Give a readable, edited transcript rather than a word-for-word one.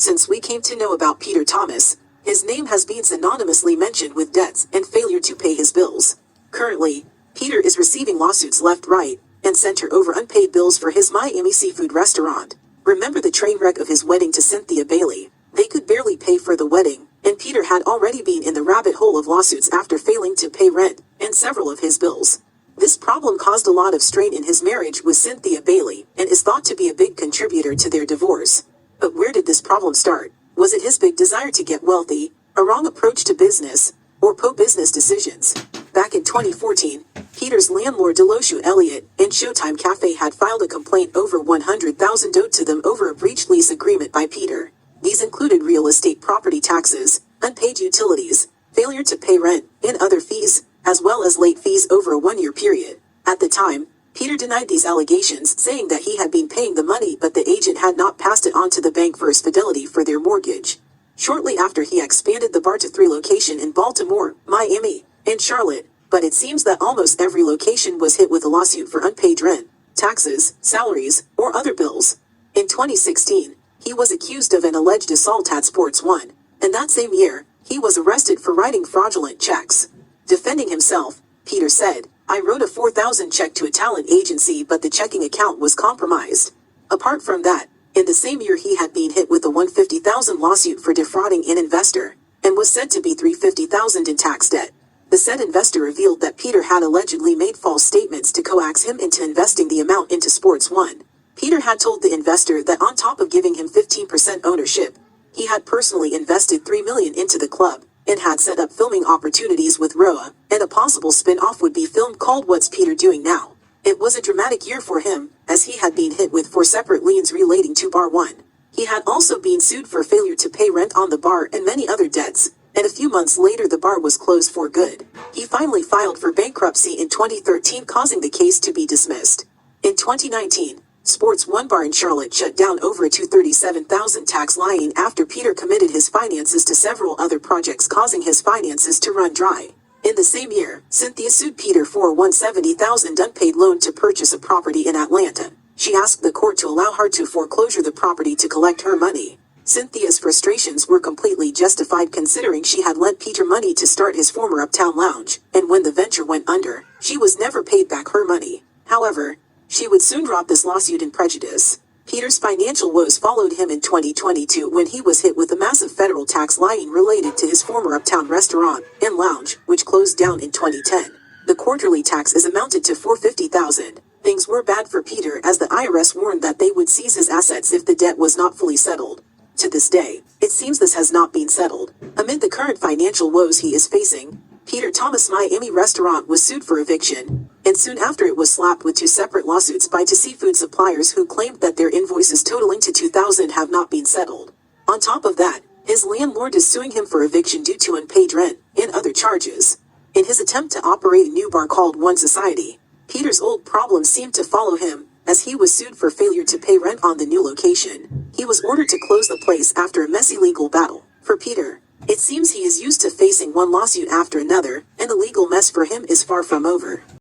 Since we came to know about Peter Thomas, his name has been synonymously mentioned with debts and failure to pay his bills. Currently, Peter is receiving lawsuits left, right, and center over unpaid bills for his Miami seafood restaurant. Remember the train wreck of his wedding to Cynthia Bailey? They could barely pay for the wedding, and Peter had already been in the rabbit hole of lawsuits after failing to pay rent and several of his bills. This problem caused a lot of strain in his marriage with Cynthia Bailey and is thought to be a big contributor to their divorce. But where did this problem start? Was it his big desire to get wealthy, a wrong approach to business, or poor business decisions? Back in 2014, Peter's landlord Deloshu Elliott and Showtime Cafe had filed a complaint over $100,000 owed to them over a breached lease agreement by Peter. These included real estate property taxes, unpaid utilities, failure to pay rent, and other fees, as well as late fees over a one-year period. At the time, Peter denied these allegations, saying that he had been paying the money but the agent had not passed it on to the bank for his fidelity for their mortgage. Shortly after, he expanded the bar to 3 locations in Baltimore, Miami, and Charlotte, but it seems that almost every location was hit with a lawsuit for unpaid rent, taxes, salaries, or other bills. In 2016, he was accused of an alleged assault at Sports One, and that same year, he was arrested for writing fraudulent checks. Defending himself, Peter said, "I wrote a $4,000 check to a talent agency, but the checking account was compromised." Apart from that, in the same year he had been hit with a $150,000 lawsuit for defrauding an investor, and was said to be $350,000 in tax debt. The said investor revealed that Peter had allegedly made false statements to coax him into investing the amount into Sports One. Peter had told the investor that on top of giving him 15% ownership, he had personally invested $3 million into the club, and had set up filming opportunities with Roa, and a possible spin-off would be filmed called What's Peter Doing Now? It was a dramatic year for him, as he had been hit with 4 separate liens relating to Bar One. He had also been sued for failure to pay rent on the bar and many other debts, and a few months later the bar was closed for good. He finally filed for bankruptcy in 2013, causing the case to be dismissed. In 2019, Sports One bar in Charlotte shut down over a $237,000 tax lien after Peter committed his finances to several other projects, causing his finances to run dry. In the same year, Cynthia sued Peter for a $170,000 unpaid loan to purchase a property in Atlanta. She asked the court to allow her to foreclosure the property to collect her money. Cynthia's frustrations were completely justified, considering she had lent Peter money to start his former Uptown Lounge, and when the venture went under, she was never paid back her money. However, she would soon drop this lawsuit in prejudice. Peter's financial woes followed him in 2022 when he was hit with a massive federal tax lien related to his former Uptown restaurant and lounge, which closed down in 2010. The quarterly taxes amounted to $450,000. Things were bad for Peter, as the IRS warned that they would seize his assets if the debt was not fully settled. To this day, it seems this has not been settled. Amid the current financial woes he is facing, Peter Thomas' Miami restaurant was sued for eviction, and soon after it was slapped with 2 separate lawsuits by 2 seafood suppliers who claimed that their invoices totaling to $2,000 have not been settled. On top of that, his landlord is suing him for eviction due to unpaid rent and other charges. In his attempt to operate a new bar called One Society, Peter's old problems seemed to follow him, as he was sued for failure to pay rent on the new location. He was ordered to close the place after a messy legal battle. For Peter, it seems he is used to facing one lawsuit after another, and the legal mess for him is far from over.